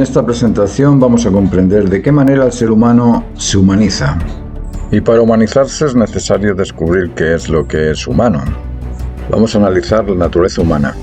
esta presentación vamos a comprender de qué manera el ser humano se humaniza. Y para humanizarse es necesario descubrir qué es lo que es humano. Vamos a analizar la naturaleza humana.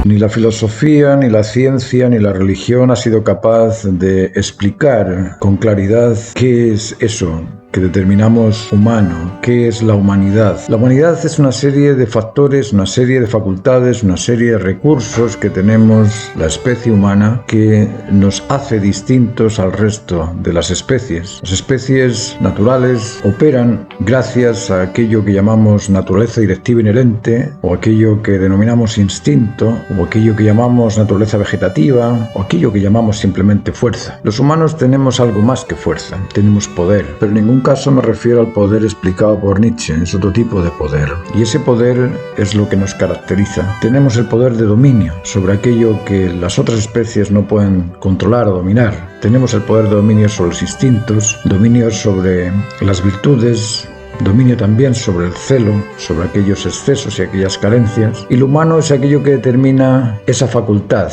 Ni la filosofía, ni la ciencia, ni la religión ha sido capaz de explicar con claridad qué es eso que determinamos humano, qué es la humanidad. La humanidad es una serie de factores, una serie de facultades, una serie de recursos que tenemos la especie humana que nos hace distintos al resto de las especies. Las especies naturales operan gracias a aquello que llamamos naturaleza directiva inherente, o aquello que denominamos instinto, o aquello que llamamos naturaleza vegetativa, o aquello que llamamos simplemente fuerza. Los humanos tenemos algo más que fuerza, tenemos poder, pero en ningún caso me refiero al poder explicado por Nietzsche, es otro tipo de poder. Y ese poder es lo que nos caracteriza. Tenemos el poder de dominio sobre aquello que las otras especies no pueden controlar o dominar. Tenemos el poder de dominio sobre los instintos, dominio sobre las virtudes, dominio también sobre el celo, sobre aquellos excesos y aquellas carencias. Y lo humano es aquello que determina esa facultad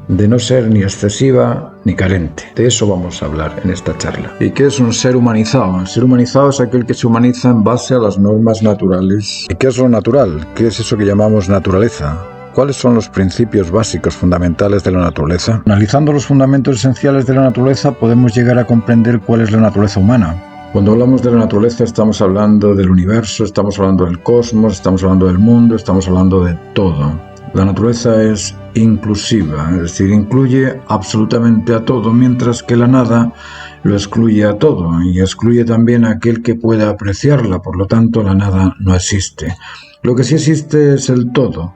de no ser ni excesiva ni carente. De eso vamos a hablar en esta charla. ¿Y qué es un ser humanizado? Un ser humanizado es aquel que se humaniza en base a las normas naturales. ¿Y qué es lo natural? ¿Qué es eso que llamamos naturaleza? ¿Cuáles son los principios básicos fundamentales de la naturaleza? Analizando los fundamentos esenciales de la naturaleza podemos llegar a comprender cuál es la naturaleza humana. Cuando hablamos de la naturaleza estamos hablando del universo, estamos hablando del cosmos, estamos hablando del mundo, estamos hablando de todo. La naturaleza es inclusiva, es decir, incluye absolutamente a todo, mientras que la nada lo excluye a todo y excluye también a aquel que pueda apreciarla, por lo tanto la nada no existe. Lo que sí existe es el todo,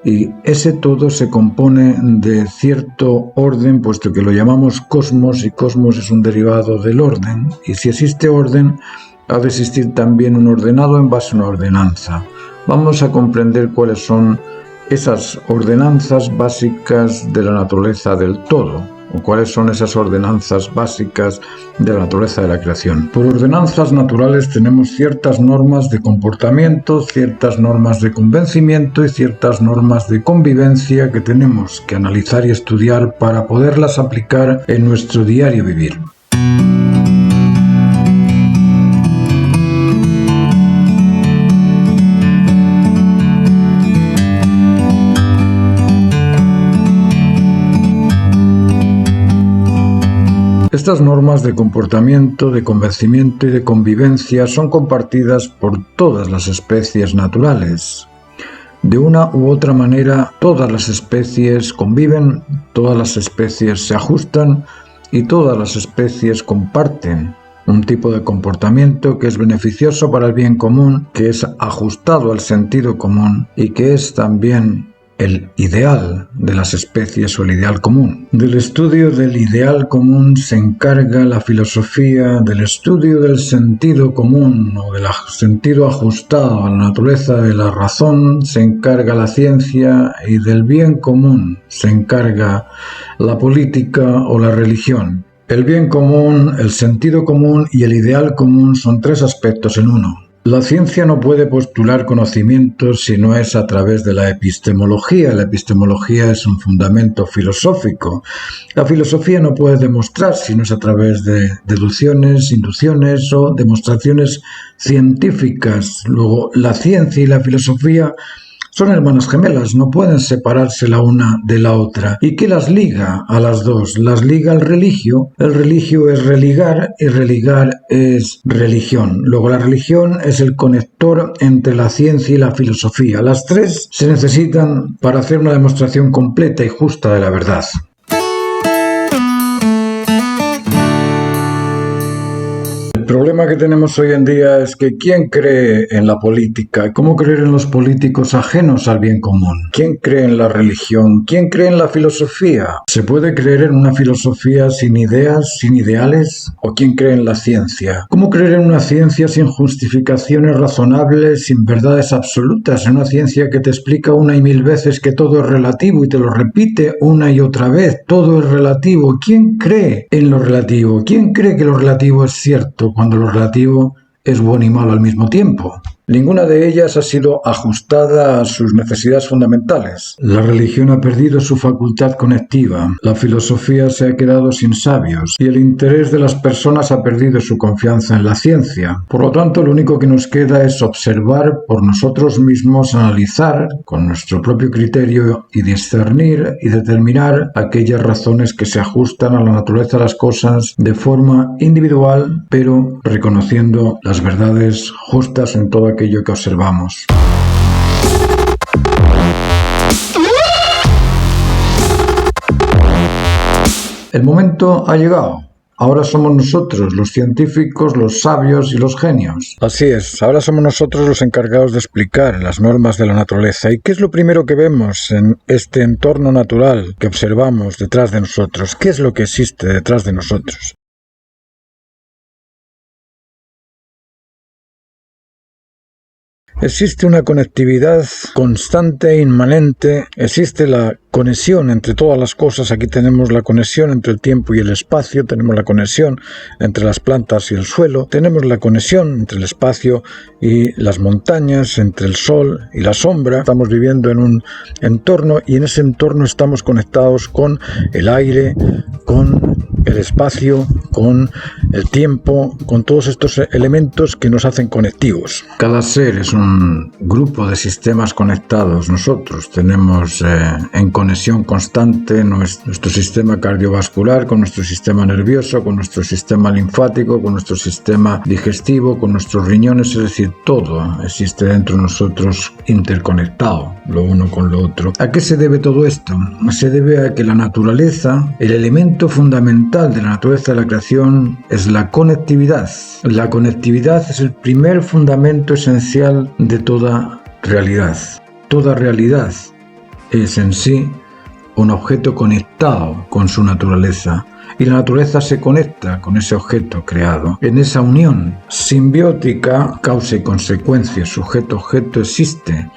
y ese todo se compone de cierto orden, puesto que lo llamamos cosmos, y cosmos es un derivado del orden, y si existe orden, ha de existir también un ordenado en base a una ordenanza. Vamos a comprender cuáles son esas ordenanzas básicas de la naturaleza del todo, o cuáles son esas ordenanzas básicas de la naturaleza de la creación. Por ordenanzas naturales tenemos ciertas normas de comportamiento, ciertas normas de convencimiento y ciertas normas de convivencia que tenemos que analizar y estudiar para poderlas aplicar en nuestro diario vivir. Estas normas de comportamiento, de convencimiento y de convivencia son compartidas por todas las especies naturales. De una u otra manera, todas las especies conviven, todas las especies se ajustan y todas las especies comparten un tipo de comportamiento que es beneficioso para el bien común, que es ajustado al sentido común y que es también el ideal de las especies o el ideal común. Del estudio del ideal común se encarga la filosofía, del estudio del sentido común o del sentido ajustado a la naturaleza de la razón se encarga la ciencia, y del bien común se encarga la política o la religión. El bien común, el sentido común y el ideal común son tres aspectos en uno. La ciencia no puede postular conocimientos si no es a través de la epistemología. La epistemología es un fundamento filosófico. La filosofía no puede demostrar si no es a través de deducciones, inducciones o demostraciones científicas. Luego, la ciencia y la filosofía son hermanas gemelas, no pueden separarse la una de la otra. ¿Y qué las liga a las dos? Las liga el religio. El religio es religar y religar es religión. Luego la religión es el conector entre la ciencia y la filosofía. Las tres se necesitan para hacer una demostración completa y justa de la verdad. El problema que tenemos hoy en día es que ¿quién cree en la política? ¿Cómo creer en los políticos ajenos al bien común? ¿Quién cree en la religión? ¿Quién cree en la filosofía? ¿Se puede creer en una filosofía sin ideas, sin ideales? ¿O quién cree en la ciencia? ¿Cómo creer en una ciencia sin justificaciones razonables, sin verdades absolutas? En una ciencia que te explica una y mil veces que todo es relativo y te lo repite una y otra vez. Todo es relativo. ¿Quién cree en lo relativo? ¿Quién cree que lo relativo es cierto cuando lo relativo es bueno y malo al mismo tiempo? Ninguna de ellas ha sido ajustada a sus necesidades fundamentales. La religión ha perdido su facultad conectiva, la filosofía se ha quedado sin sabios y el interés de las personas ha perdido su confianza en la ciencia. Por lo tanto, lo único que nos queda es observar por nosotros mismos, analizar con nuestro propio criterio y discernir y determinar aquellas razones que se ajustan a la naturaleza de las cosas de forma individual, pero reconociendo las verdades justas en todo aquello que observamos. El momento ha llegado. Ahora somos nosotros, los científicos, los sabios y los genios. Así es, ahora somos nosotros los encargados de explicar las normas de la naturaleza. ¿Y qué es lo primero que vemos en este entorno natural que observamos detrás de nosotros? ¿Qué es lo que existe detrás de nosotros? Existe una conectividad constante e inmanente, existe la conexión entre todas las cosas. Aquí tenemos la conexión entre el tiempo y el espacio, tenemos la conexión entre las plantas y el suelo, tenemos la conexión entre el espacio y las montañas, entre el sol y la sombra. Estamos viviendo en un entorno y en ese entorno estamos conectados con el aire, con el espacio, con el tiempo, con todos estos elementos que nos hacen conectivos. Cada ser es un grupo de sistemas conectados. Nosotros tenemos en conexión constante nuestro sistema cardiovascular con nuestro sistema nervioso, con nuestro sistema linfático, con nuestro sistema digestivo, con nuestros riñones, es decir, todo existe dentro de nosotros interconectado, lo uno con lo otro. ¿A qué se debe todo esto? Se debe a que la naturaleza, el elemento fundamental de la naturaleza de la creación es la conectividad. La conectividad es el primer fundamento esencial de toda realidad. Toda realidad es en sí un objeto conectado con su naturaleza y la naturaleza se conecta con ese objeto creado. En esa unión simbiótica, causa y consecuencia, sujeto-objeto, existe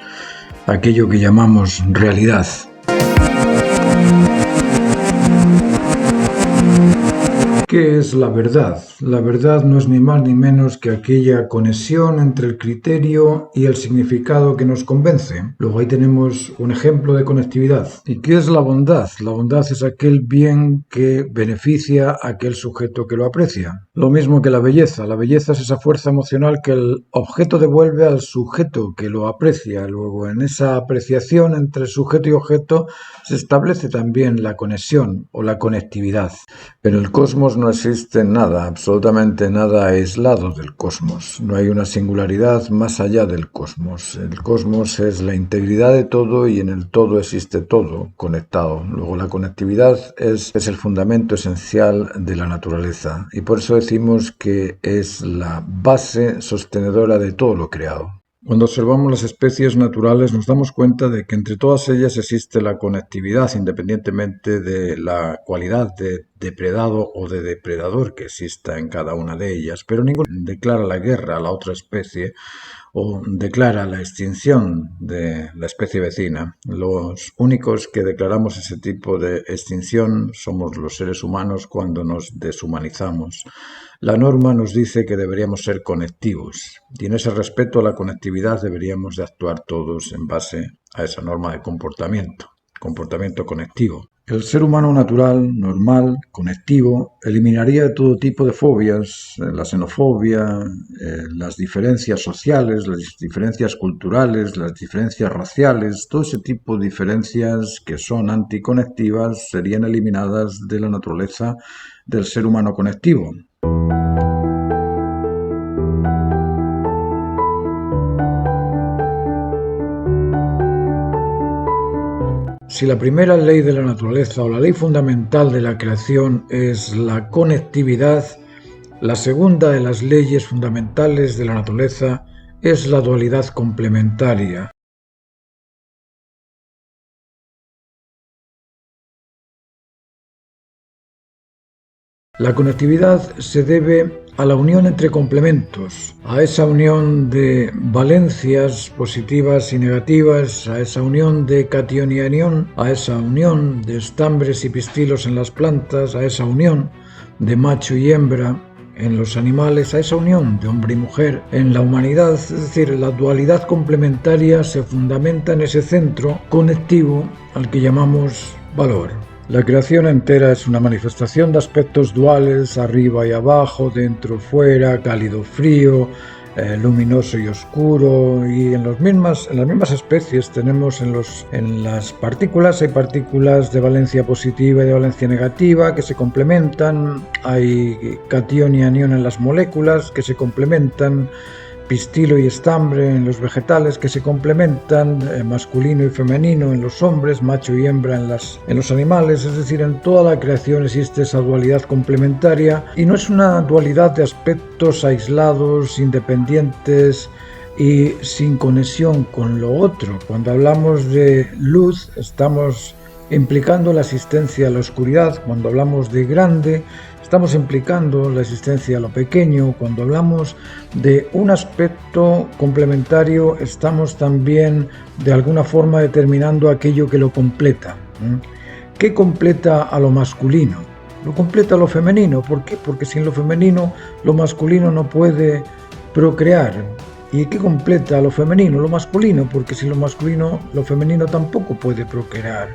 aquello que llamamos realidad. ¿Qué es la verdad? La verdad no es ni más ni menos que aquella conexión entre el criterio y el significado que nos convence. Luego ahí tenemos un ejemplo de conectividad. ¿Y qué es la bondad? La bondad es aquel bien que beneficia a aquel sujeto que lo aprecia. Lo mismo que la belleza. La belleza es esa fuerza emocional que el objeto devuelve al sujeto que lo aprecia. Luego en esa apreciación entre sujeto y objeto se establece también la conexión o la conectividad. Pero el cosmos no existe nada, absolutamente nada aislado del cosmos. No hay una singularidad más allá del cosmos. El cosmos es la integridad de todo y en el todo existe todo conectado. Luego la conectividad es el fundamento esencial de la naturaleza y por eso decimos que es la base sostenedora de todo lo creado. Cuando observamos las especies naturales nos damos cuenta de que entre todas ellas existe la conectividad independientemente de la cualidad de depredado o de depredador que exista en cada una de ellas, pero ninguno declara la guerra a la otra especie o declara la extinción de la especie vecina. Los únicos que declaramos ese tipo de extinción somos los seres humanos cuando nos deshumanizamos. La norma nos dice que deberíamos ser conectivos y en ese respeto a la conectividad deberíamos de actuar todos en base a esa norma de comportamiento conectivo. El ser humano natural, normal, conectivo, eliminaría todo tipo de fobias, la xenofobia, las diferencias sociales, las diferencias culturales, las diferencias raciales, todo ese tipo de diferencias que son anticonectivas serían eliminadas de la naturaleza del ser humano conectivo. Si la primera ley de la naturaleza o la ley fundamental de la creación es la conectividad, La segunda de las leyes fundamentales de la naturaleza es la dualidad complementaria. La conectividad se debe a la unión entre complementos, a esa unión de valencias positivas y negativas, a esa unión de catión y anión, a esa unión de estambres y pistilos en las plantas, a esa unión de macho y hembra en los animales, a esa unión de hombre y mujer en la humanidad. Es decir, la dualidad complementaria se fundamenta en ese centro conectivo al que llamamos valor. La creación entera es una manifestación de aspectos duales, arriba y abajo, dentro, fuera, cálido, frío, luminoso y oscuro, y en las mismas especies tenemos en las partículas, hay partículas de valencia positiva y de valencia negativa que se complementan, hay catión y anión en las moléculas que se complementan, pistilo y estambre en los vegetales que se complementan, masculino y femenino en los hombres, macho y hembra en los animales. Es decir, en toda la creación existe esa dualidad complementaria, y no es una dualidad de aspectos aislados, independientes y sin conexión con lo otro. Cuando hablamos de luz estamos implicando la existencia de la oscuridad. Cuando hablamos de grande estamos implicando la existencia de lo pequeño. Cuando hablamos de un aspecto complementario estamos también de alguna forma determinando aquello que lo completa. ¿Qué completa a lo masculino? Lo completa lo femenino. ¿Por qué? Porque sin lo femenino lo masculino no puede procrear. ¿Y qué completa a lo femenino? Lo masculino, porque sin lo masculino lo femenino tampoco puede procrear.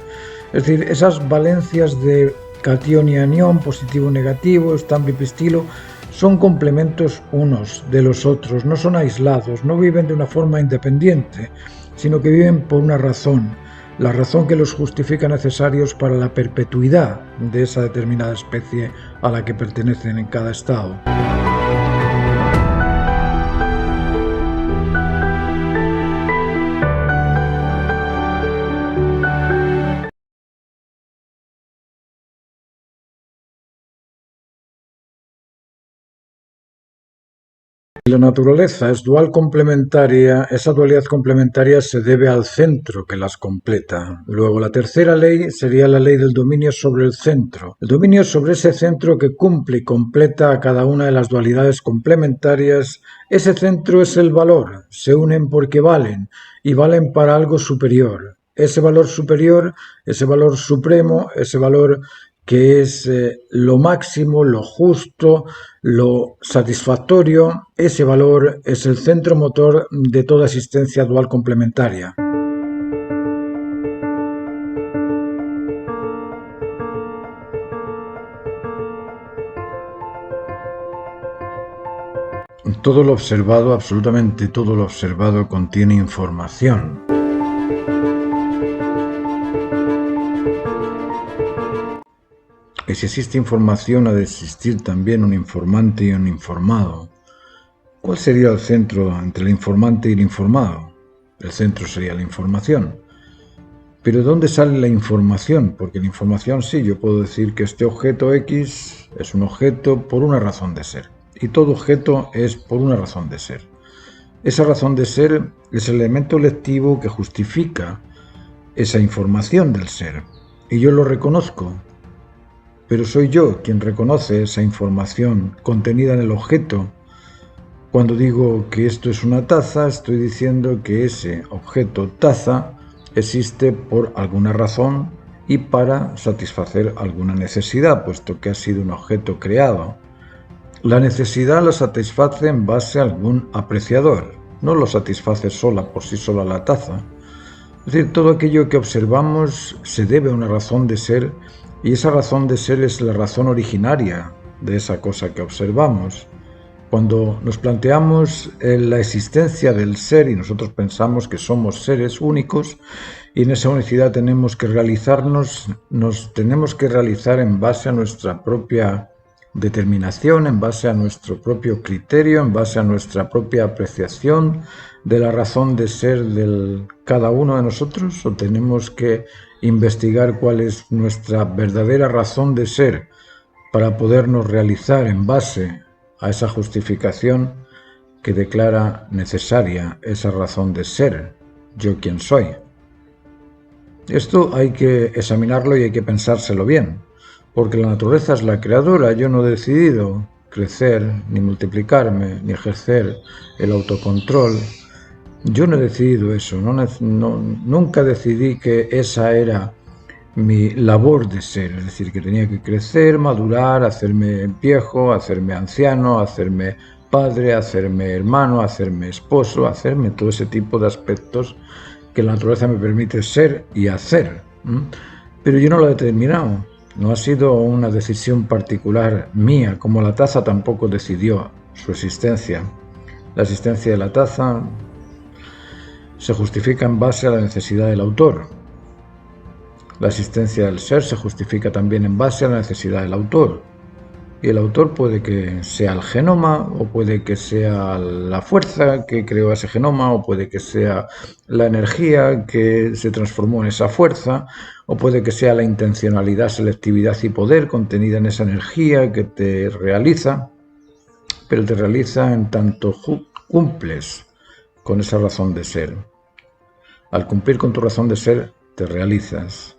Es decir, esas valencias de catión y anión, positivo y negativo, estambre y pistilo, son complementos unos de los otros, no son aislados, no viven de una forma independiente, sino que viven por una razón, la razón que los justifica necesarios para la perpetuidad de esa determinada especie a la que pertenecen en cada estado. Si la naturaleza es dual complementaria, esa dualidad complementaria se debe al centro que las completa. Luego, la tercera ley sería la ley del dominio sobre el centro. El dominio sobre ese centro que cumple y completa a cada una de las dualidades complementarias. Ese centro es el valor. Se unen porque valen, y valen para algo superior. Ese valor superior, ese valor supremo, ese valor que es lo máximo, lo justo, lo satisfactorio, ese valor es el centro motor de toda existencia dual complementaria. Todo lo observado, absolutamente todo lo observado, contiene información. Y si existe información, ha de existir también un informante y un informado. ¿Cuál sería el centro entre el informante y el informado? El centro sería la información. ¿Pero de dónde sale la información? Porque la información, sí, yo puedo decir que este objeto X es un objeto por una razón de ser. Y todo objeto es por una razón de ser. Esa razón de ser es el elemento lectivo que justifica esa información del ser. Y yo lo reconozco. Pero soy yo quien reconoce esa información contenida en el objeto. Cuando digo que esto es una taza, estoy diciendo que ese objeto taza existe por alguna razón y para satisfacer alguna necesidad, puesto que ha sido un objeto creado. La necesidad la satisface en base a algún apreciador, no lo satisface sola por sí sola la taza. Es decir, todo aquello que observamos se debe a una razón de ser, y esa razón de ser es la razón originaria de esa cosa que observamos. Cuando nos planteamos la existencia del ser y nosotros pensamos que somos seres únicos, y en esa unicidad tenemos que realizarnos, nos tenemos que realizar en base a nuestra propia determinación, en base a nuestro propio criterio, en base a nuestra propia apreciación de la razón de ser de cada uno de nosotros, o tenemos que investigar cuál es nuestra verdadera razón de ser para podernos realizar en base a esa justificación que declara necesaria esa razón de ser, yo quien soy. Esto hay que examinarlo y hay que pensárselo bien, porque la naturaleza es la creadora. Yo no he decidido crecer, ni multiplicarme, ni ejercer el autocontrol. Yo no he decidido eso, nunca decidí que esa era mi labor de ser, es decir, que tenía que crecer, madurar, hacerme viejo, hacerme anciano, hacerme padre, hacerme hermano, hacerme esposo, hacerme todo ese tipo de aspectos que la naturaleza me permite ser y hacer. Pero yo no lo he determinado, no ha sido una decisión particular mía, como la taza tampoco decidió su existencia. La existencia de la taza se justifica en base a la necesidad del autor. La existencia del ser se justifica también en base a la necesidad del autor. Y el autor puede que sea el genoma, o puede que sea la fuerza que creó ese genoma, o puede que sea la energía que se transformó en esa fuerza, o puede que sea la intencionalidad, selectividad y poder contenida en esa energía que te realiza, pero te realiza en tanto cumples con esa razón de ser. Al cumplir con tu razón de ser, te realizas.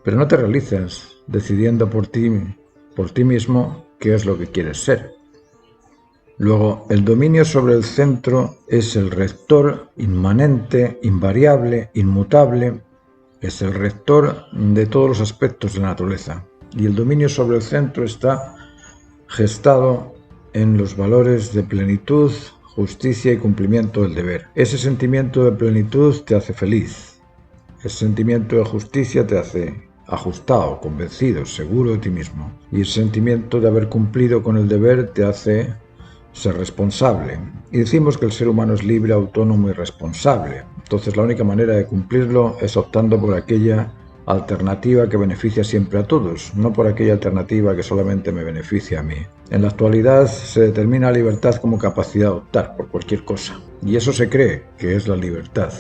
Pero no te realizas decidiendo por ti mismo qué es lo que quieres ser. Luego, el dominio sobre el centro es el rector inmanente, invariable, inmutable, es el rector de todos los aspectos de la naturaleza. Y el dominio sobre el centro está gestado en los valores de plenitud, justicia y cumplimiento del deber. Ese sentimiento de plenitud te hace feliz. Ese sentimiento de justicia te hace ajustado, convencido, seguro de ti mismo. Y el sentimiento de haber cumplido con el deber te hace ser responsable. Y decimos que el ser humano es libre, autónomo y responsable. Entonces la única manera de cumplirlo es optando por aquella alternativa que beneficia siempre a todos, no por aquella alternativa que solamente me beneficia a mí. En la actualidad se determina la libertad como capacidad de optar por cualquier cosa. Y eso se cree que es la libertad,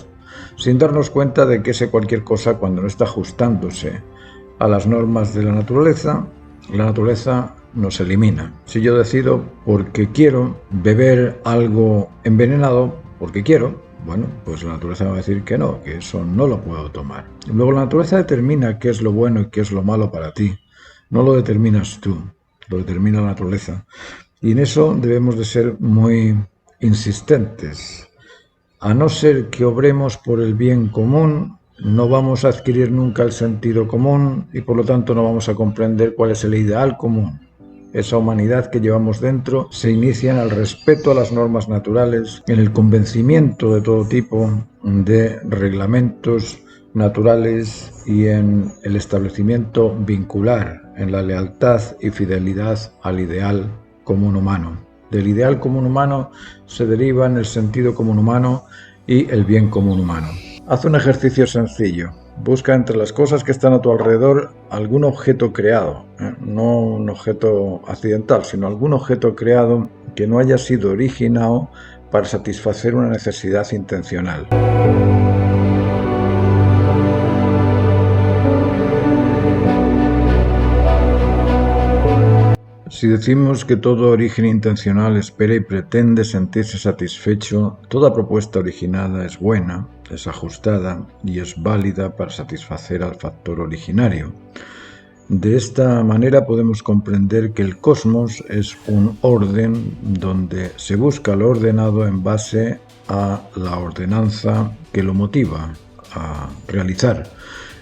sin darnos cuenta de que ese cualquier cosa, cuando no está ajustándose a las normas de la naturaleza nos elimina. Si yo decido porque quiero beber algo envenenado, porque quiero, bueno, pues la naturaleza me va a decir que no, que eso no lo puedo tomar. Luego la naturaleza determina qué es lo bueno y qué es lo malo para ti. No lo determinas tú, lo determina la naturaleza. Y en eso debemos de ser muy insistentes. A no ser que obremos por el bien común, no vamos a adquirir nunca el sentido común y por lo tanto no vamos a comprender cuál es el ideal común. Esa humanidad que llevamos dentro se inicia en el respeto a las normas naturales, en el convencimiento de todo tipo de reglamentos naturales y en el establecimiento vincular, en la lealtad y fidelidad al ideal común humano. Del ideal común humano se derivan el sentido común humano y el bien común humano. Haz un ejercicio sencillo. Busca entre las cosas que están a tu alrededor algún objeto creado, no un objeto accidental, sino algún objeto creado que no haya sido originado para satisfacer una necesidad intencional. Si decimos que todo origen intencional espera y pretende sentirse satisfecho, toda propuesta originada es buena, es ajustada y es válida para satisfacer al factor originario. De esta manera podemos comprender que el cosmos es un orden donde se busca lo ordenado en base a la ordenanza que lo motiva a realizar.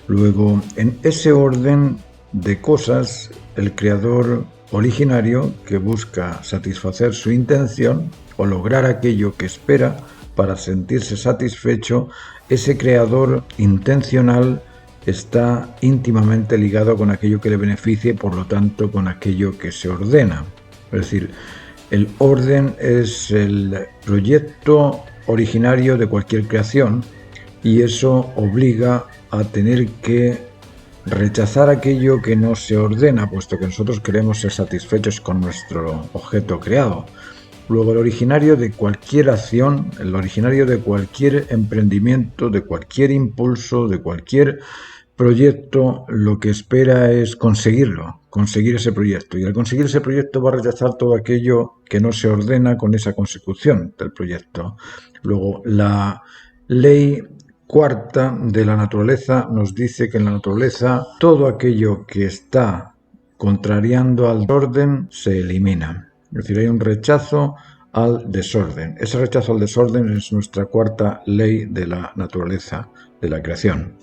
Luego, en ese orden de cosas, el creador originario, que busca satisfacer su intención o lograr aquello que espera para sentirse satisfecho, ese creador intencional está íntimamente ligado con aquello que le beneficie, por lo tanto con aquello que se ordena. Es decir, el orden es el proyecto originario de cualquier creación y eso obliga a tener que rechazar aquello que no se ordena, puesto que nosotros queremos ser satisfechos con nuestro objeto creado. Luego, el originario de cualquier acción, el originario de cualquier emprendimiento, de cualquier impulso, de cualquier proyecto lo que espera es conseguir ese proyecto. Y al conseguir ese proyecto va a rechazar todo aquello que no se ordena con esa consecución del proyecto. Luego, la ley cuarta de la naturaleza nos dice que en la naturaleza todo aquello que está contrariando al orden se elimina. Es decir, hay un rechazo al desorden. Ese rechazo al desorden es nuestra cuarta ley de la naturaleza, de la creación.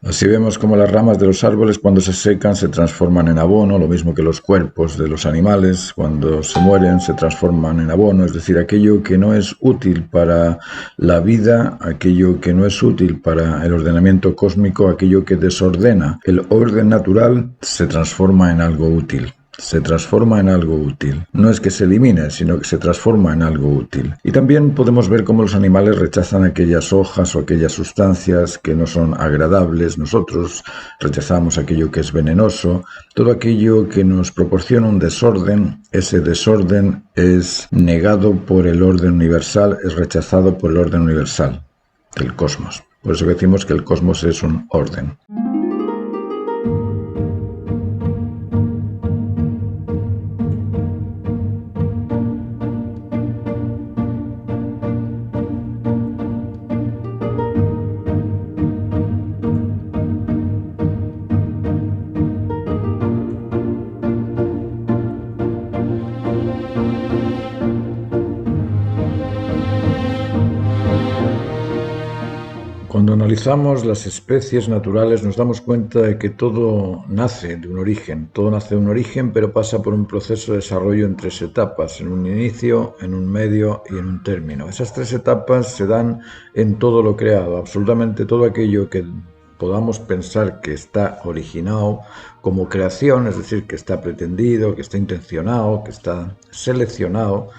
Así vemos como las ramas de los árboles cuando se secan se transforman en abono, lo mismo que los cuerpos de los animales cuando se mueren se transforman en abono, es decir, aquello que no es útil para la vida, aquello que no es útil para el ordenamiento cósmico, aquello que desordena el orden natural se transforma en algo útil. Se transforma en algo útil. No es que se elimine, sino que se transforma en algo útil. Y también podemos ver cómo los animales rechazan aquellas hojas o aquellas sustancias que no son agradables. Nosotros rechazamos aquello que es venenoso. Todo aquello que nos proporciona un desorden, ese desorden es negado por el orden universal, es rechazado por el orden universal del cosmos. Por eso decimos que el cosmos es un orden. Cuando analizamos las especies naturales nos damos cuenta de que todo nace de un origen, pero pasa por un proceso de desarrollo en 3 etapas, en un inicio, en un medio y en un término. Esas 3 etapas se dan en todo lo creado, absolutamente todo aquello que podamos pensar que está originado como creación, es decir, que está pretendido, que está intencionado, que está seleccionado,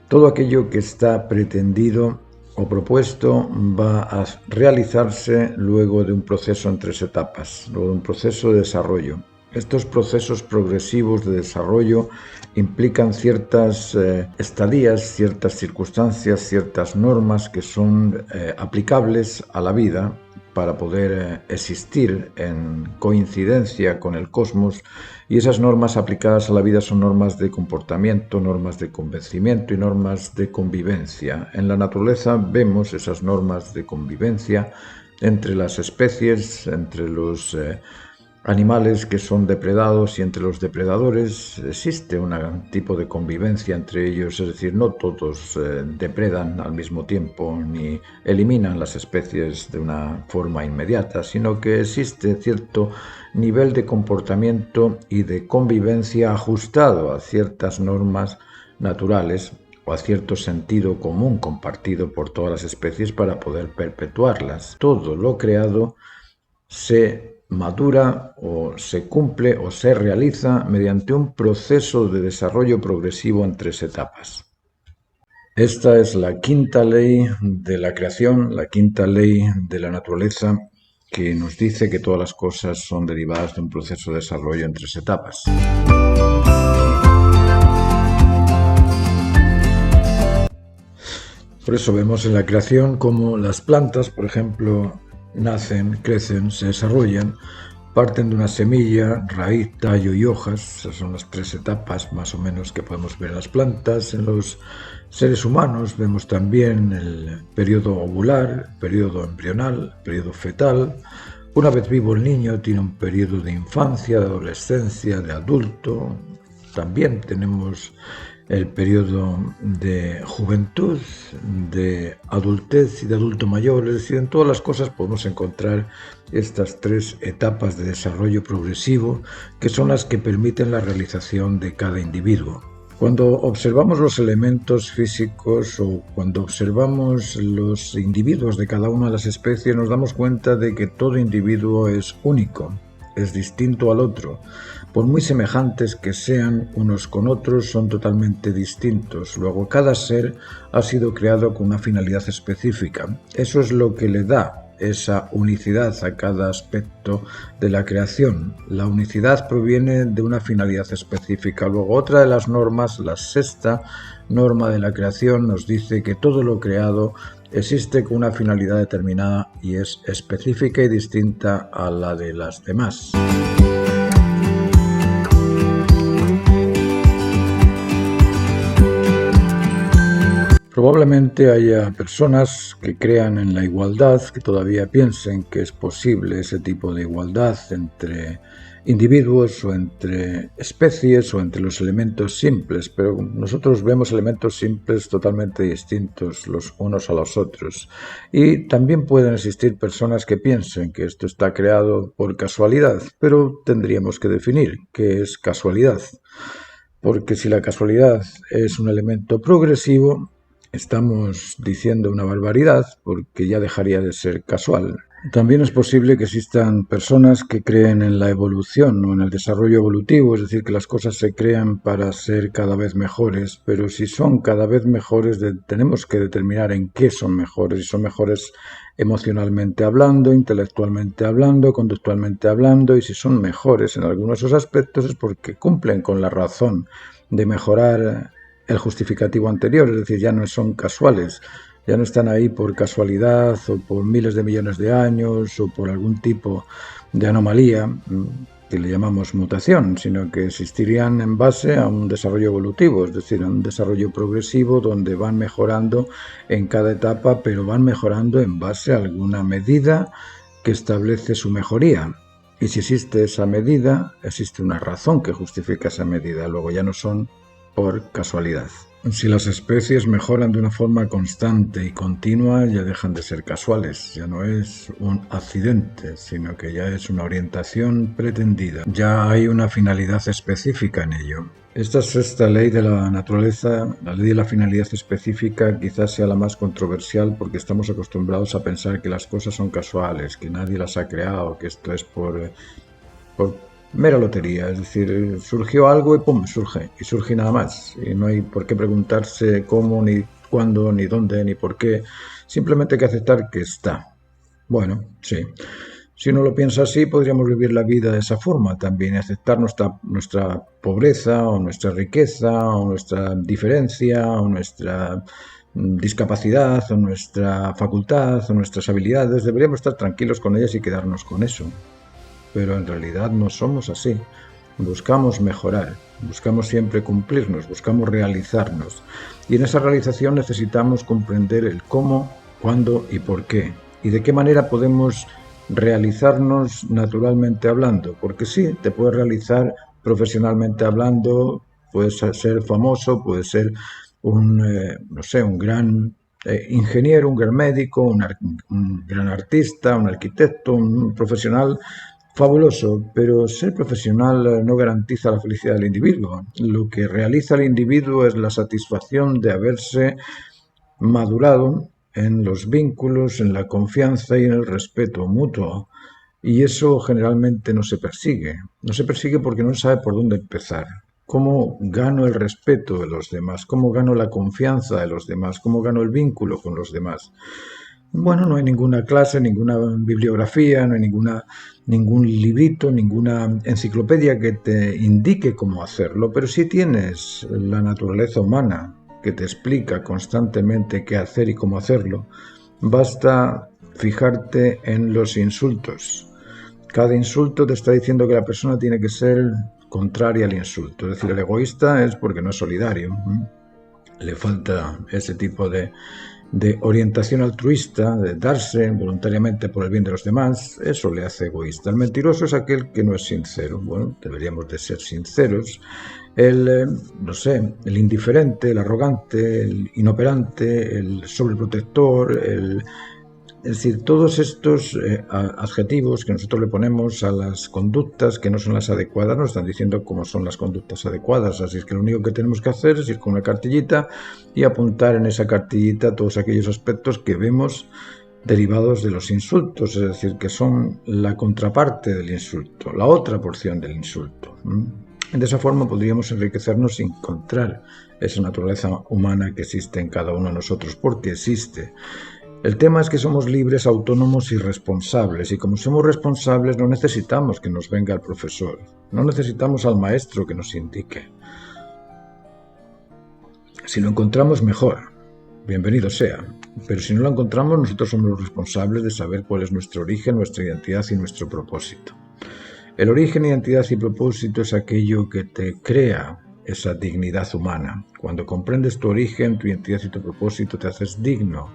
todo aquello que está pretendido o propuesto va a realizarse luego de un proceso en 3 etapas, luego de un proceso de desarrollo. Estos procesos progresivos de desarrollo implican ciertas estadías, ciertas circunstancias, ciertas normas que son aplicables a la vida para poder existir en coincidencia con el cosmos, y esas normas aplicadas a la vida son normas de comportamiento, normas de convencimiento y normas de convivencia. En la naturaleza vemos esas normas de convivencia entre las especies, entre los animales que son depredados y entre los depredadores. Existe un tipo de convivencia entre ellos, es decir, no todos depredan al mismo tiempo ni eliminan las especies de una forma inmediata, sino que existe cierto nivel de comportamiento y de convivencia ajustado a ciertas normas naturales o a cierto sentido común compartido por todas las especies para poder perpetuarlas. Todo lo creado se madura o se cumple o se realiza mediante un proceso de desarrollo progresivo en 3 etapas. Esta es la quinta ley de la creación, la quinta ley de la naturaleza, que nos dice que todas las cosas son derivadas de un proceso de desarrollo en 3 etapas. Por eso vemos en la creación como las plantas, por ejemplo, nacen, crecen, se desarrollan, parten de una semilla, raíz, tallo y hojas. Esas son las 3 etapas más o menos que podemos ver en las plantas. En los seres humanos vemos también el periodo ovular, el periodo embrional, el periodo fetal. Una vez vivo el niño tiene un periodo de infancia, de adolescencia, de adulto. También tenemos el periodo de juventud, de adultez y de adulto mayor. Es decir, en todas las cosas podemos encontrar estas 3 etapas de desarrollo progresivo que son las que permiten la realización de cada individuo. Cuando observamos los elementos físicos o cuando observamos los individuos de cada una de las especies, nos damos cuenta de que todo individuo es único, es distinto al otro. Por muy semejantes que sean unos con otros, son totalmente distintos. Luego, cada ser ha sido creado con una finalidad específica. Eso es lo que le da esa unicidad a cada aspecto de la creación. La unicidad proviene de una finalidad específica. Luego, otra de las normas, la 6ª norma de la creación, nos dice que todo lo creado existe con una finalidad determinada y es específica y distinta a la de las demás. Probablemente haya personas que crean en la igualdad, que todavía piensen que es posible ese tipo de igualdad entre individuos o entre especies o entre los elementos simples, pero nosotros vemos elementos simples totalmente distintos los unos a los otros. Y también pueden existir personas que piensen que esto está creado por casualidad, pero tendríamos que definir qué es casualidad. Porque si la casualidad es un elemento progresivo, estamos diciendo una barbaridad porque ya dejaría de ser casual. También es posible que existan personas que creen en la evolución o en el desarrollo evolutivo, es decir, que las cosas se crean para ser cada vez mejores, pero si son cada vez mejores, tenemos que determinar en qué son mejores, si son mejores emocionalmente hablando, intelectualmente hablando, conductualmente hablando, y si son mejores en algunos de esos aspectos es porque cumplen con la razón de mejorar el justificativo anterior, es decir, ya no son casuales, ya no están ahí por casualidad o por miles de millones de años o por algún tipo de anomalía que le llamamos mutación, sino que existirían en base a un desarrollo evolutivo, es decir, a un desarrollo progresivo donde van mejorando en cada etapa, pero van mejorando en base a alguna medida que establece su mejoría. Y si existe esa medida, existe una razón que justifica esa medida, luego ya no son por casualidad. Si las especies mejoran de una forma constante y continua, ya dejan de ser casuales, ya no es un accidente, sino que ya es una orientación pretendida, ya hay una finalidad específica en ello. Esta sexta ley de la naturaleza, la ley de la finalidad específica, quizás sea la más controversial porque estamos acostumbrados a pensar que las cosas son casuales, que nadie las ha creado, que esto es por mera lotería, es decir, surgió algo y ¡pum!, surge nada más, y no hay por qué preguntarse cómo, ni cuándo, ni dónde, ni por qué, simplemente hay que aceptar que está. Bueno, sí, si uno lo piensa así, podríamos vivir la vida de esa forma también, y aceptar nuestra pobreza, o nuestra riqueza, o nuestra diferencia, o nuestra discapacidad, o nuestra facultad, o nuestras habilidades, deberíamos estar tranquilos con ellas y quedarnos con eso. Pero en realidad no somos así. Buscamos mejorar, buscamos siempre cumplirnos, buscamos realizarnos. Y en esa realización necesitamos comprender el cómo, cuándo y por qué. Y de qué manera podemos realizarnos naturalmente hablando. Porque sí, te puedes realizar profesionalmente hablando, puedes ser famoso, puedes ser un gran ingeniero, un gran médico, un gran artista, un arquitecto, un profesional fabuloso, pero ser profesional no garantiza la felicidad del individuo. Lo que realiza el individuo es la satisfacción de haberse madurado en los vínculos, en la confianza y en el respeto mutuo. Y eso generalmente no se persigue. No se persigue porque no sabe por dónde empezar. ¿Cómo gano el respeto de los demás? ¿Cómo gano la confianza de los demás? ¿Cómo gano el vínculo con los demás? Bueno, no hay ninguna clase, ninguna bibliografía, no hay ningún librito, ninguna enciclopedia que te indique cómo hacerlo, pero sí tienes la naturaleza humana que te explica constantemente qué hacer y cómo hacerlo. Basta fijarte en los insultos. Cada insulto te está diciendo que la persona tiene que ser contraria al insulto. Es decir, el egoísta es porque no es solidario. Le falta ese tipo de orientación altruista, de darse voluntariamente por el bien de los demás, eso le hace egoísta. El mentiroso es aquel que no es sincero. Bueno, deberíamos de ser sinceros. El indiferente, el arrogante, el inoperante, el sobreprotector, es decir, todos estos adjetivos que nosotros le ponemos a las conductas que no son las adecuadas, nos están diciendo cómo son las conductas adecuadas. Así es que lo único que tenemos que hacer es ir con una cartillita y apuntar en esa cartillita todos aquellos aspectos que vemos derivados de los insultos, es decir, que son la contraparte del insulto, la otra porción del insulto. De esa forma podríamos enriquecernos y encontrar esa naturaleza humana que existe en cada uno de nosotros, porque existe. El tema es que somos libres, autónomos y responsables, y como somos responsables no necesitamos que nos venga el profesor, no necesitamos al maestro que nos indique. Si lo encontramos, mejor. Bienvenido sea. Pero si no la encontramos, nosotros somos los responsables de saber cuál es nuestro origen, nuestra identidad y nuestro propósito. El origen, identidad y propósito es aquello que te crea esa dignidad humana. Cuando comprendes tu origen, tu identidad y tu propósito, te haces digno,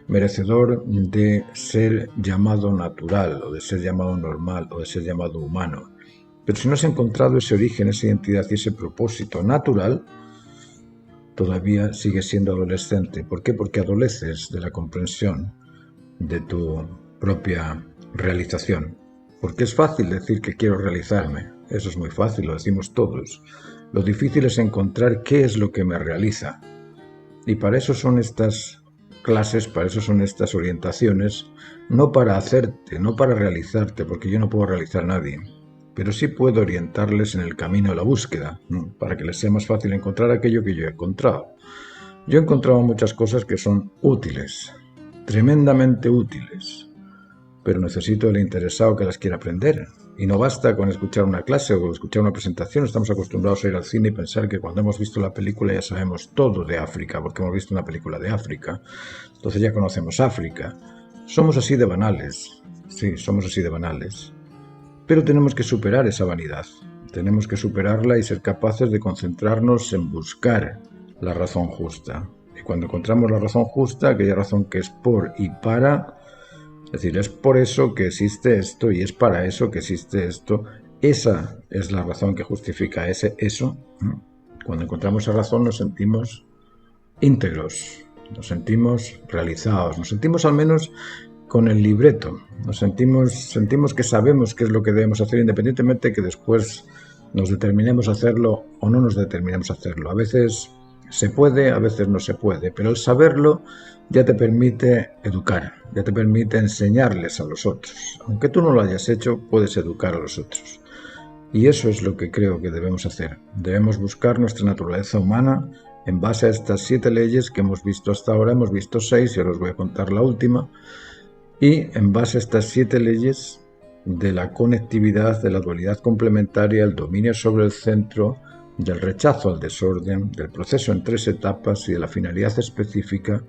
merecedor de ser llamado natural, o de ser llamado normal, o de ser llamado humano. Pero si no has encontrado ese origen, esa identidad y ese propósito natural, todavía sigues siendo adolescente. ¿Por qué? Porque adoleces de la comprensión de tu propia realización. Porque es fácil decir que quiero realizarme. Eso es muy fácil, lo decimos todos. Lo difícil es encontrar qué es lo que me realiza. Y para eso son estas clases, para eso son estas orientaciones, no para hacerte, no para realizarte, porque yo no puedo realizar a nadie, pero sí puedo orientarles en el camino de la búsqueda, para que les sea más fácil encontrar aquello que yo he encontrado. Yo he encontrado muchas cosas que son útiles, tremendamente útiles, pero necesito el interesado que las quiera aprender. Y no basta con escuchar una clase o con escuchar una presentación. Estamos acostumbrados a ir al cine y pensar que cuando hemos visto la película ya sabemos todo de África, porque hemos visto una película de África. Entonces ya conocemos África. Somos así de banales. Sí, somos así de banales. Pero tenemos que superar esa vanidad. Tenemos que superarla y ser capaces de concentrarnos en buscar la razón justa. Y cuando encontramos la razón justa, aquella razón que es por y para... Es decir, es por eso que existe esto y es para eso que existe esto. Esa es la razón que justifica eso. Cuando encontramos esa razón nos sentimos íntegros, nos sentimos realizados, nos sentimos al menos con el libreto, nos sentimos que sabemos qué es lo que debemos hacer independientemente que después nos determinemos a hacerlo o no nos determinemos a hacerlo. A veces se puede, a veces no se puede, pero el saberlo ya te permite educar, ya te permite enseñarles a los otros. Aunque tú no lo hayas hecho, puedes educar a los otros. Y eso es lo que creo que debemos hacer. Debemos buscar nuestra naturaleza humana en base a estas 7 leyes que hemos visto hasta ahora. Hemos visto 6 y ahora os voy a contar la última. Y en base a estas 7 leyes de la conectividad, de la dualidad complementaria, el dominio sobre el centro, del rechazo al desorden, del proceso en 3 etapas y de la finalidad específica,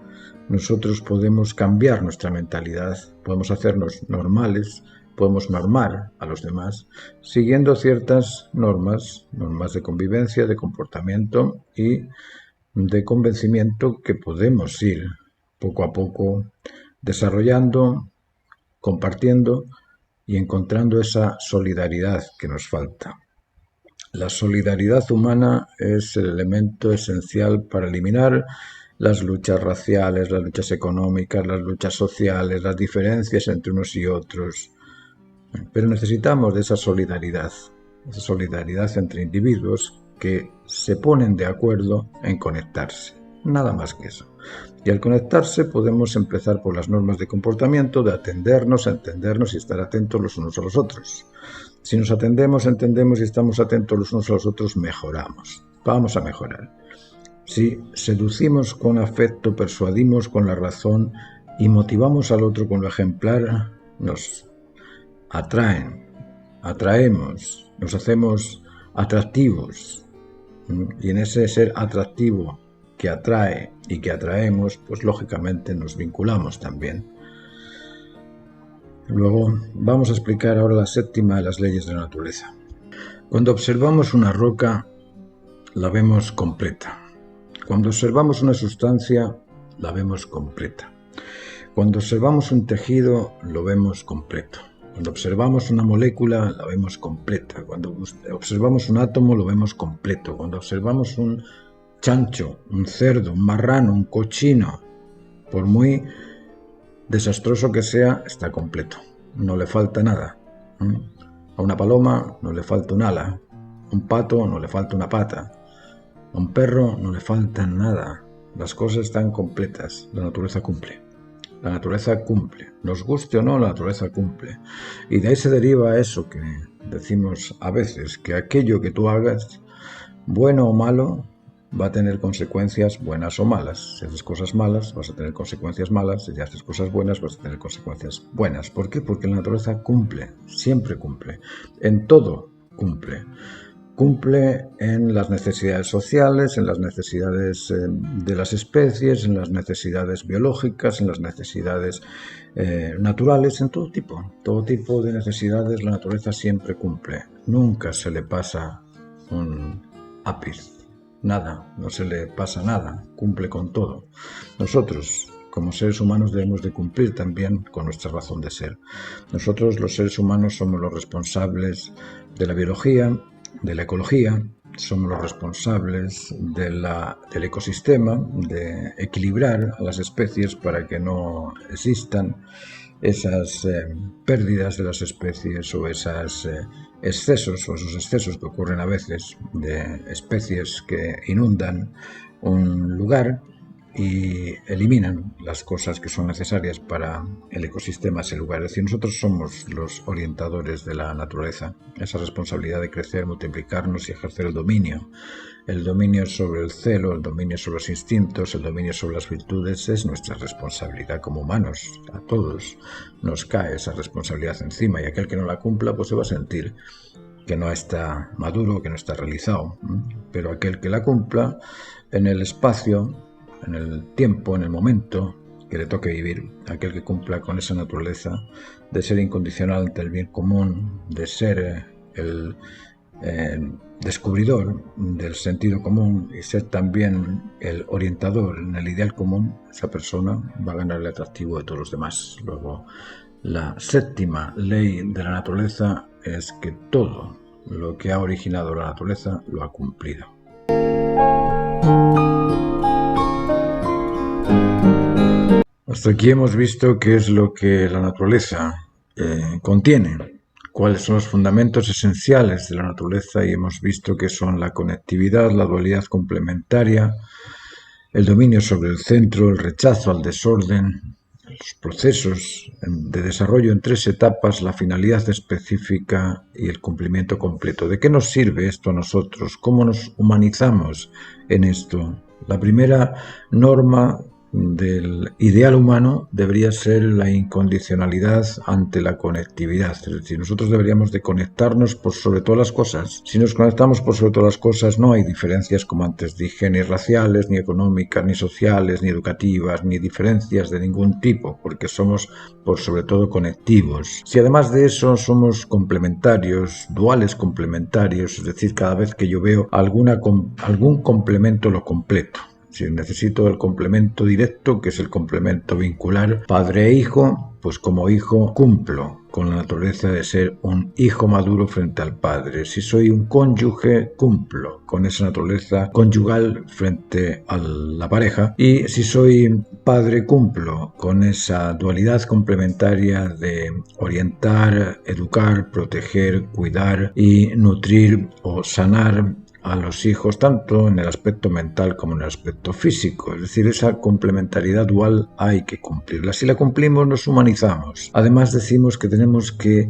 nosotros podemos cambiar nuestra mentalidad, podemos hacernos normales, podemos normar a los demás, siguiendo ciertas normas de convivencia, de comportamiento y de convencimiento que podemos ir poco a poco desarrollando, compartiendo y encontrando esa solidaridad que nos falta. La solidaridad humana es el elemento esencial para eliminar las luchas raciales, las luchas económicas, las luchas sociales, las diferencias entre unos y otros. Pero necesitamos de esa solidaridad entre individuos que se ponen de acuerdo en conectarse. Nada más que eso. Y al conectarse podemos empezar por las normas de comportamiento, de atendernos, entendernos y estar atentos los unos a los otros. Si nos atendemos, entendemos y estamos atentos los unos a los otros, mejoramos. Vamos a mejorar. Si seducimos con afecto, persuadimos con la razón y motivamos al otro con lo ejemplar, nos atraemos, nos hacemos atractivos. Y en ese ser atractivo que atrae y que atraemos, pues lógicamente nos vinculamos también. Luego vamos a explicar ahora la 7ª de las leyes de la naturaleza. Cuando observamos una roca, la vemos completa. Cuando observamos una sustancia, la vemos completa. Cuando observamos un tejido, lo vemos completo. Cuando observamos una molécula, la vemos completa. Cuando observamos un átomo, lo vemos completo. Cuando observamos un chancho, un cerdo, un marrano, un cochino, por muy desastroso que sea, está completo. No le falta nada. A una paloma no le falta un ala. A un pato no le falta una pata. A un perro no le falta nada. Las cosas están completas. La naturaleza cumple. La naturaleza cumple. Nos guste o no, la naturaleza cumple. Y de ahí se deriva eso que decimos a veces, que aquello que tú hagas, bueno o malo, va a tener consecuencias buenas o malas. Si haces cosas malas, vas a tener consecuencias malas. Si haces cosas buenas, vas a tener consecuencias buenas. ¿Por qué? Porque la naturaleza cumple, siempre cumple. En todo cumple. Cumple en las necesidades sociales, en las necesidades de las especies, en las necesidades biológicas, en las necesidades naturales, en todo tipo de necesidades la naturaleza siempre cumple. Nunca se le pasa un ápice, nada, no se le pasa nada, cumple con todo. Nosotros, como seres humanos, debemos de cumplir también con nuestra razón de ser. Nosotros, los seres humanos, somos los responsables de la biología, de la ecología, somos los responsables del ecosistema, de equilibrar a las especies para que no existan esas pérdidas de las especies o esos excesos que ocurren a veces de especies que inundan un lugar y eliminan las cosas que son necesarias para el ecosistema, ese lugar. Es decir, nosotros somos los orientadores de la naturaleza. Esa responsabilidad de crecer, multiplicarnos y ejercer el dominio sobre el celo, el dominio sobre los instintos, el dominio sobre las virtudes, es nuestra responsabilidad como humanos. A todos nos cae esa responsabilidad encima, y aquel que no la cumpla pues se va a sentir que no está maduro, que no está realizado. Pero aquel que la cumpla en el espacio, en el tiempo, en el momento que le toque vivir, aquel que cumpla con esa naturaleza de ser incondicional ante el bien común, de ser el descubridor del sentido común y ser también el orientador en el ideal común, esa persona va a ganar el atractivo de todos los demás. Luego, la séptima ley de la naturaleza es que todo lo que ha originado la naturaleza lo ha cumplido. Hasta aquí hemos visto qué es lo que la naturaleza contiene, cuáles son los fundamentos esenciales de la naturaleza, y hemos visto que son la conectividad, la dualidad complementaria, el dominio sobre el centro, el rechazo al desorden, los procesos de desarrollo en 3 etapas, la finalidad específica y el cumplimiento completo. ¿De qué nos sirve esto a nosotros? ¿Cómo nos humanizamos en esto? La primera norma del ideal humano debería ser la incondicionalidad ante la conectividad. Es decir, nosotros deberíamos de conectarnos por sobre todas las cosas. Si nos conectamos por sobre todas las cosas, no hay diferencias, como antes dije, ni raciales, ni económicas, ni sociales, ni educativas, ni diferencias de ningún tipo, porque somos por sobre todo conectivos. Si además de eso somos complementarios, duales complementarios, es decir, cada vez que yo veo algún complemento lo completo. Si necesito el complemento directo, que es el complemento vincular padre e hijo, pues como hijo cumplo con la naturaleza de ser un hijo maduro frente al padre. Si soy un cónyuge, cumplo con esa naturaleza conyugal frente a la pareja. Y si soy padre, cumplo con esa dualidad complementaria de orientar, educar, proteger, cuidar y nutrir o sanar a los hijos, tanto en el aspecto mental como en el aspecto físico. Es decir, esa complementariedad dual hay que cumplirla. Si la cumplimos, nos humanizamos. Además, decimos que tenemos que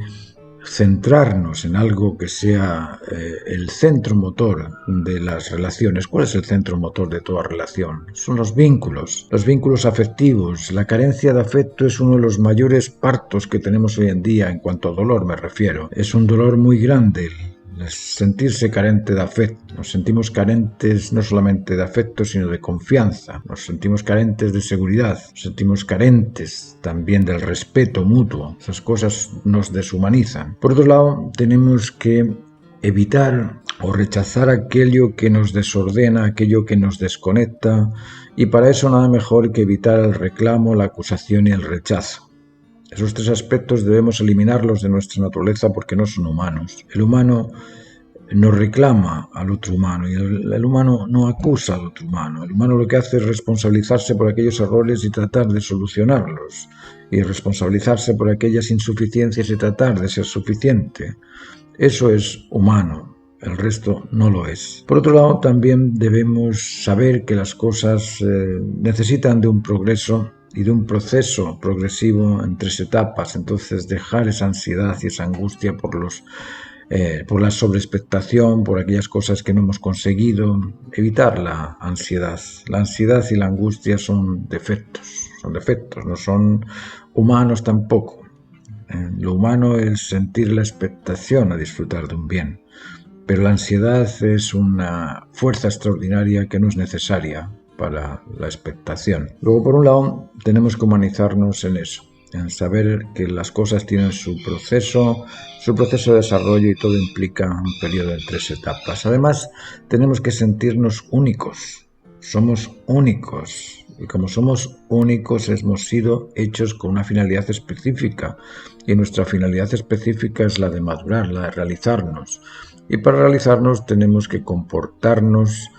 centrarnos en algo que sea el centro motor de las relaciones. ¿Cuál es el centro motor de toda relación? Son los vínculos afectivos. La carencia de afecto es uno de los mayores partos que tenemos hoy en día, en cuanto a dolor me refiero. Es un dolor muy grande sentirse carente de afecto. Nos sentimos carentes no solamente de afecto, sino de confianza. Nos sentimos carentes de seguridad. Nos sentimos carentes también del respeto mutuo. Esas cosas nos deshumanizan. Por otro lado, tenemos que evitar o rechazar aquello que nos desordena, aquello que nos desconecta, y para eso nada mejor que evitar el reclamo, la acusación y el rechazo. Esos 3 aspectos debemos eliminarlos de nuestra naturaleza porque no son humanos. El humano nos reclama al otro humano y el humano no acusa al otro humano. El humano lo que hace es responsabilizarse por aquellos errores y tratar de solucionarlos, y responsabilizarse por aquellas insuficiencias y tratar de ser suficiente. Eso es humano. El resto no lo es. Por otro lado, también debemos saber que las cosas necesitan de un progreso y de un proceso progresivo en 3 etapas. Entonces, dejar esa ansiedad y esa angustia por la sobreexpectación, por aquellas cosas que no hemos conseguido, evitar la ansiedad. La ansiedad y la angustia son defectos, no son humanos tampoco. Lo humano es sentir la expectación a disfrutar de un bien. pero la ansiedad es una fuerza extraordinaria que no es necesaria para la expectación. Luego, por un lado, tenemos que humanizarnos en eso, en saber que las cosas tienen su proceso de desarrollo, y todo implica un periodo de 3 etapas. Además, tenemos que sentirnos únicos. Somos únicos. Y como somos únicos, hemos sido hechos con una finalidad específica. Y nuestra finalidad específica es la de madurar, la de realizarnos. Y para realizarnos tenemos que comportarnos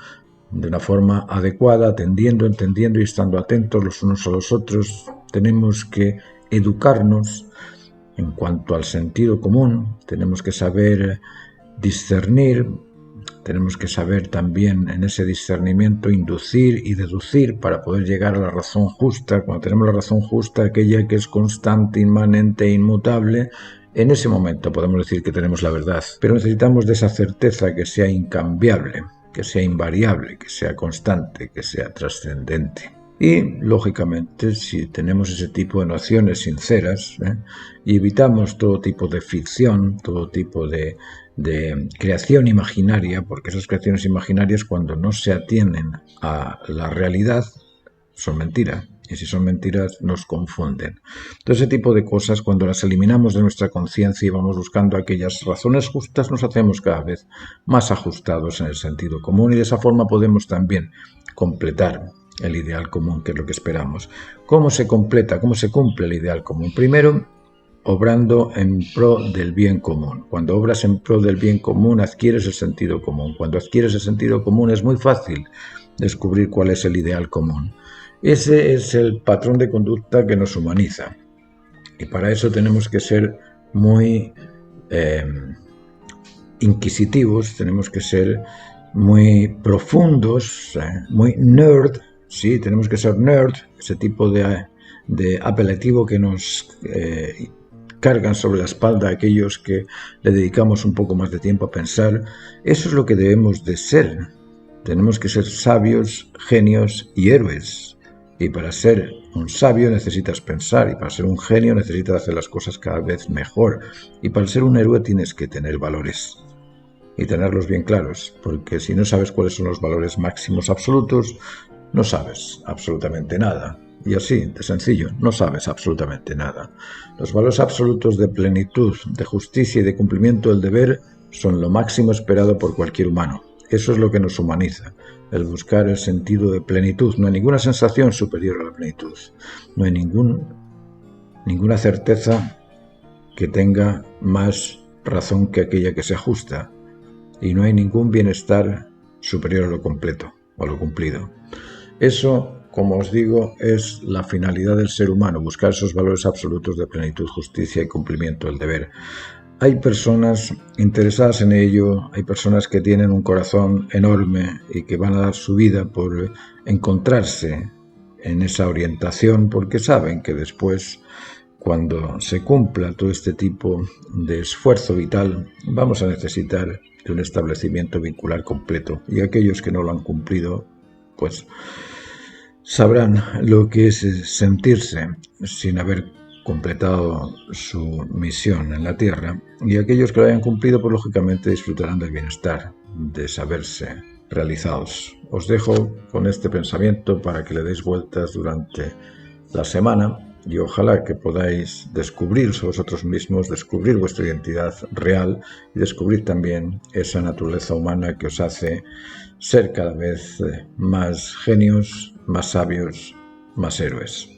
de una forma adecuada, atendiendo, entendiendo y estando atentos los unos a los otros. Tenemos que educarnos en cuanto al sentido común, tenemos que saber discernir, tenemos que saber también en ese discernimiento inducir y deducir para poder llegar a la razón justa. Cuando tenemos la razón justa, aquella que es constante, inmanente e inmutable, en ese momento podemos decir que tenemos la verdad, pero necesitamos de esa certeza que sea incambiable, que sea invariable, que sea constante, que sea trascendente. Y, lógicamente, si tenemos ese tipo de nociones sinceras y evitamos todo tipo de ficción, todo tipo de creación imaginaria, porque esas creaciones imaginarias, cuando no se atienden a la realidad, son mentiras. Y si son mentiras, nos confunden. Todo ese tipo de cosas, cuando las eliminamos de nuestra conciencia y vamos buscando aquellas razones justas, nos hacemos cada vez más ajustados en el sentido común, y de esa forma podemos también completar el ideal común, que es lo que esperamos. ¿Cómo se completa, cómo se cumple el ideal común? Primero, obrando en pro del bien común. Cuando obras en pro del bien común, adquieres el sentido común. Cuando adquieres el sentido común, es muy fácil descubrir cuál es el ideal común. Ese es el patrón de conducta que nos humaniza. Y para eso tenemos que ser muy inquisitivos, tenemos que ser muy profundos, muy nerd. Sí, tenemos que ser nerd, ese tipo de apelativo que nos cargan sobre la espalda a aquellos que le dedicamos un poco más de tiempo a pensar. Eso es lo que debemos de ser. Tenemos que ser sabios, genios y héroes. Y para ser un sabio necesitas pensar, y para ser un genio necesitas hacer las cosas cada vez mejor. Y para ser un héroe tienes que tener valores y tenerlos bien claros, porque si no sabes cuáles son los valores máximos absolutos, no sabes absolutamente nada. Y así, de sencillo, no sabes absolutamente nada. Los valores absolutos de plenitud, de justicia y de cumplimiento del deber son lo máximo esperado por cualquier humano. Eso es lo que nos humaniza, el buscar el sentido de plenitud. No hay ninguna sensación superior a la plenitud. No hay ninguna certeza que tenga más razón que aquella que sea justa. Y no hay ningún bienestar superior a lo completo o a lo cumplido. Eso, como os digo, es la finalidad del ser humano, buscar esos valores absolutos de plenitud, justicia y cumplimiento del deber. Hay personas interesadas en ello, hay personas que tienen un corazón enorme y que van a dar su vida por encontrarse en esa orientación, porque saben que después, cuando se cumpla todo este tipo de esfuerzo vital, vamos a necesitar de un establecimiento vincular completo, y aquellos que no lo han cumplido, pues sabrán lo que es sentirse sin haber completado su misión en la Tierra, y aquellos que lo hayan cumplido, pues lógicamente disfrutarán del bienestar, de saberse realizados. Os dejo con este pensamiento para que le deis vueltas durante la semana, y ojalá que podáis descubrir vosotros mismos, descubrir vuestra identidad real y descubrir también esa naturaleza humana que os hace ser cada vez más genios, más sabios, más héroes.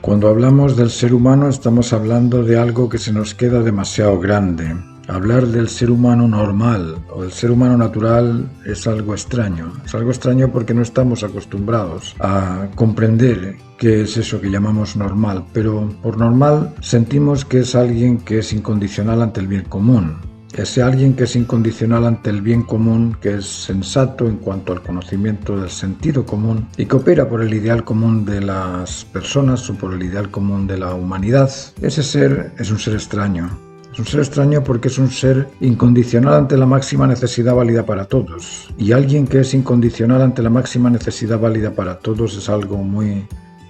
Cuando hablamos del ser humano estamos hablando de algo que se nos queda demasiado grande. Hablar del ser humano normal o del ser humano natural es algo extraño. Es algo extraño porque no estamos acostumbrados a comprender qué es eso que llamamos normal. Pero por normal sentimos que es alguien que es incondicional ante el bien común. Ese alguien que es incondicional ante el bien común, que es sensato en cuanto al conocimiento del sentido común y que opera por el ideal común de las personas o por el ideal común de la humanidad. Ese ser es un ser extraño. Es un ser extraño porque es un ser incondicional ante la máxima necesidad válida para todos. Y alguien que es incondicional ante la máxima necesidad válida para todos es algo muy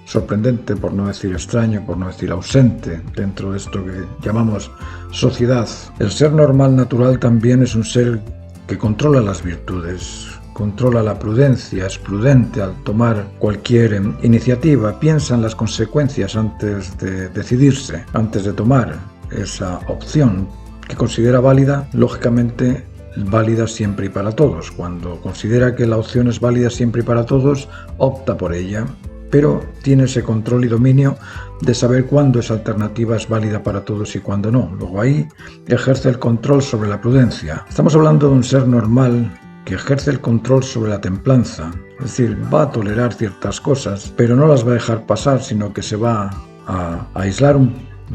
sorprendente, por no decir extraño, por no decir ausente, dentro de esto que llamamos sociedad. El ser normal natural también es un ser que controla las virtudes, controla la prudencia, es prudente al tomar cualquier iniciativa, piensa en las consecuencias antes de decidirse, antes de tomar esa opción que considera válida, lógicamente válida siempre y para todos. Cuando considera que la opción es válida siempre y para todos, opta por ella, pero tiene ese control y dominio de saber cuándo esa alternativa es válida para todos y cuándo no. Luego ahí ejerce el control sobre la prudencia. Estamos hablando de un ser normal que ejerce el control sobre la templanza, es decir, va a tolerar ciertas cosas, pero no las va a dejar pasar, sino que se va a aislar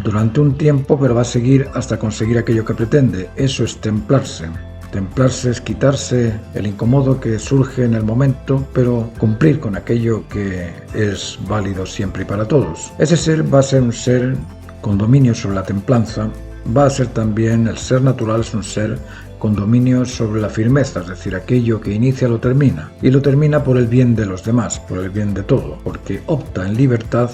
durante un tiempo, pero va a seguir hasta conseguir aquello que pretende. Eso es templarse. Templarse es quitarse el incómodo que surge en el momento, pero cumplir con aquello que es válido siempre y para todos. Ese ser va a ser un ser con dominio sobre la templanza, va a ser también, el ser natural es un ser con dominio sobre la firmeza, es decir, aquello que inicia lo termina, y lo termina por el bien de los demás, por el bien de todo, porque opta en libertad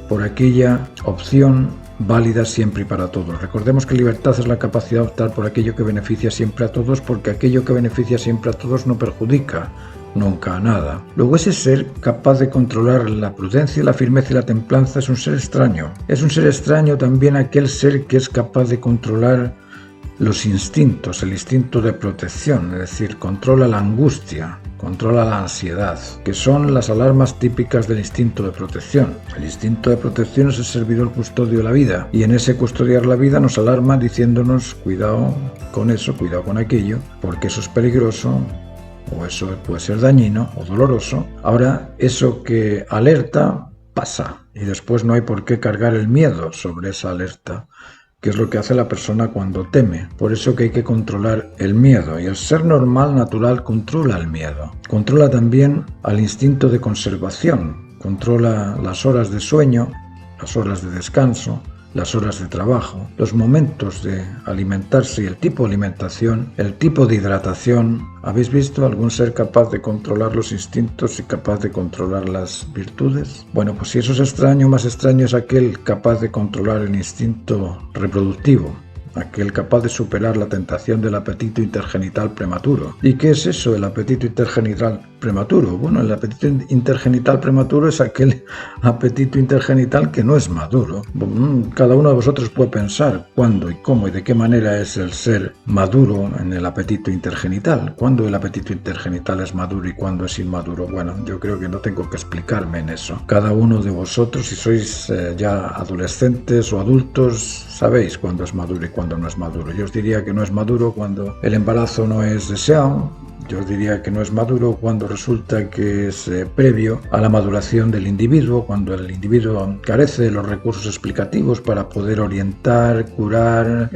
por aquella opción válida siempre y para todos. Recordemos que libertad es la capacidad de optar por aquello que beneficia siempre a todos, porque aquello que beneficia siempre a todos no perjudica nunca a nada. Luego, ese ser capaz de controlar la prudencia, la firmeza y la templanza es un ser extraño. Es un ser extraño también aquel ser que es capaz de controlar los instintos, el instinto de protección, es decir, controla la angustia, controla la ansiedad, que son las alarmas típicas del instinto de protección. El instinto de protección es el servidor custodio de la vida, y en ese custodiar la vida nos alarma diciéndonos cuidado con eso, cuidado con aquello, porque eso es peligroso, o eso puede ser dañino o doloroso. Ahora, eso que alerta pasa, y después no hay por qué cargar el miedo sobre esa alerta, que es lo que hace la persona cuando teme. Por eso que hay que controlar el miedo, y el ser normal, natural, controla el miedo. Controla también al instinto de conservación, controla las horas de sueño, las horas de descanso, las horas de trabajo, los momentos de alimentarse y el tipo de alimentación, el tipo de hidratación. ¿Habéis visto algún ser capaz de controlar los instintos y capaz de controlar las virtudes? Bueno, pues si eso es extraño, más extraño es aquel capaz de controlar el instinto reproductivo, aquel capaz de superar la tentación del apetito intergenital prematuro. ¿Y qué es eso, el apetito intergenital prematuro? Bueno, el apetito intergenital prematuro es aquel apetito intergenital que no es maduro. Cada uno de vosotros puede pensar cuándo y cómo y de qué manera es el ser maduro en el apetito intergenital. ¿Cuándo el apetito intergenital es maduro y cuándo es inmaduro? Bueno, yo creo que no tengo que explicarme en eso. Cada uno de vosotros, si sois ya adolescentes o adultos, sabéis cuándo es maduro y cuándo no es maduro. Yo os diría que no es maduro cuando el embarazo no es deseado. Yo os diría que no es maduro cuando resulta que es previo a la maduración del individuo, cuando el individuo carece de los recursos explicativos para poder orientar, curar,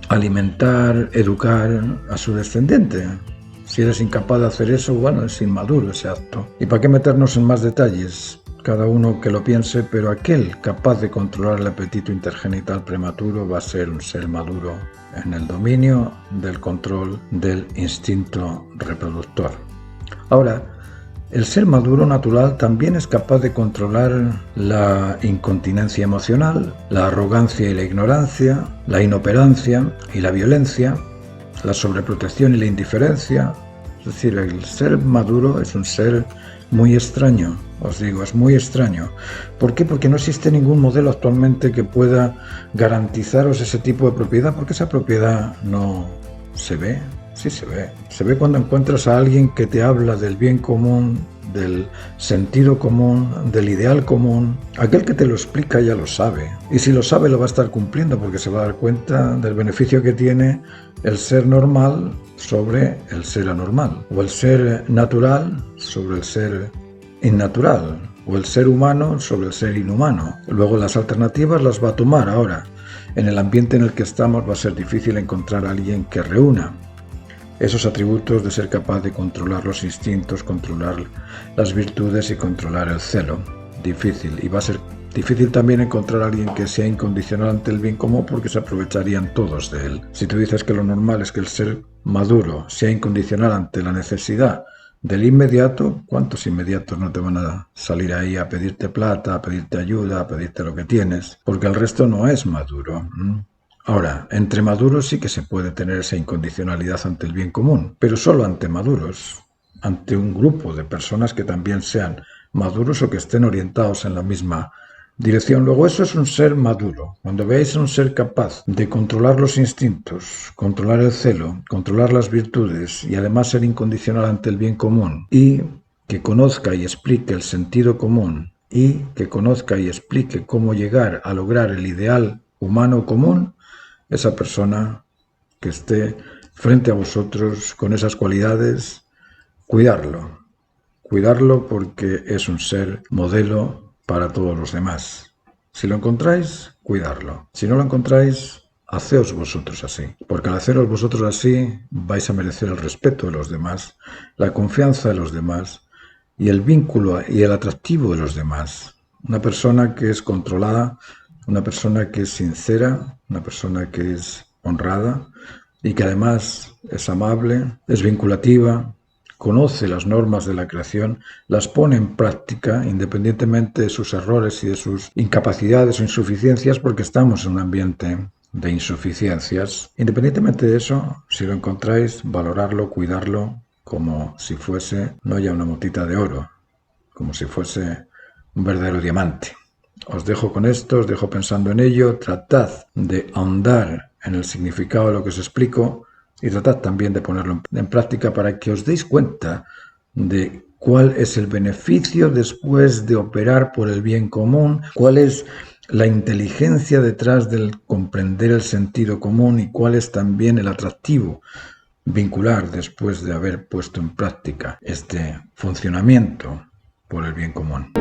alimentar, educar a su descendiente. Si eres incapaz de hacer eso, bueno, es inmaduro ese acto. ¿Y para qué meternos en más detalles? Cada uno que lo piense, pero aquel capaz de controlar el apetito intergenital prematuro va a ser un ser maduro en el dominio del control del instinto reproductor. Ahora, el ser maduro natural también es capaz de controlar la incontinencia emocional, la arrogancia y la ignorancia, la inoperancia y la violencia, la sobreprotección y la indiferencia. Es decir, el ser maduro es un ser muy extraño, os digo, es muy extraño. ¿Por qué? Porque no existe ningún modelo actualmente que pueda garantizaros ese tipo de propiedad, porque esa propiedad no se ve. Sí se ve. Se ve cuando encuentras a alguien que te habla del bien común, del sentido común, del ideal común. Aquel que te lo explica ya lo sabe. Y si lo sabe, lo va a estar cumpliendo porque se va a dar cuenta del beneficio que tiene el ser normal sobre el ser anormal. O el ser natural sobre el ser innatural. O el ser humano sobre el ser inhumano. Luego las alternativas las va a tomar. Ahora, en el ambiente en el que estamos va a ser difícil encontrar a alguien que reúna esos atributos de ser capaz de controlar los instintos, controlar las virtudes y controlar el celo. Difícil. Y va a ser difícil también encontrar a alguien que sea incondicional ante el bien común porque se aprovecharían todos de él. Si tú dices que lo normal es que el ser maduro sea incondicional ante la necesidad Del inmediato, ¿cuántos inmediatos no te van a salir ahí a pedirte plata, a pedirte ayuda, a pedirte lo que tienes? Porque el resto no es maduro. Ahora, entre maduros sí que se puede tener esa incondicionalidad ante el bien común, pero solo ante maduros, ante un grupo de personas que también sean maduros o que estén orientados en la misma dirección. Luego, eso es un ser maduro. Cuando veáis a un ser capaz de controlar los instintos, controlar el celo, controlar las virtudes y además ser incondicional ante el bien común, y que conozca y explique el sentido común, y que conozca y explique cómo llegar a lograr el ideal humano común, esa persona que esté frente a vosotros con esas cualidades, cuidarlo porque es un ser modelo para todos los demás. Si lo encontráis, cuidarlo. Si no lo encontráis, haceos vosotros así, porque al haceros vosotros así vais a merecer el respeto de los demás, la confianza de los demás y el vínculo y el atractivo de los demás. Una persona que es controlada, una persona que es sincera, una persona que es honrada y que además es amable, es vinculativa, conoce las normas de la creación, las pone en práctica independientemente de sus errores y de sus incapacidades o insuficiencias, porque estamos en un ambiente de insuficiencias. Independientemente de eso, si lo encontráis, valorarlo, cuidarlo como si fuese no ya una motita de oro, como si fuese un verdadero diamante. Os dejo con esto, os dejo pensando en ello, tratad de ahondar en el significado de lo que os explico y tratad también de ponerlo en práctica para que os deis cuenta de cuál es el beneficio después de operar por el bien común, cuál es la inteligencia detrás del comprender el sentido común y cuál es también el atractivo vincular después de haber puesto en práctica este funcionamiento por el bien común.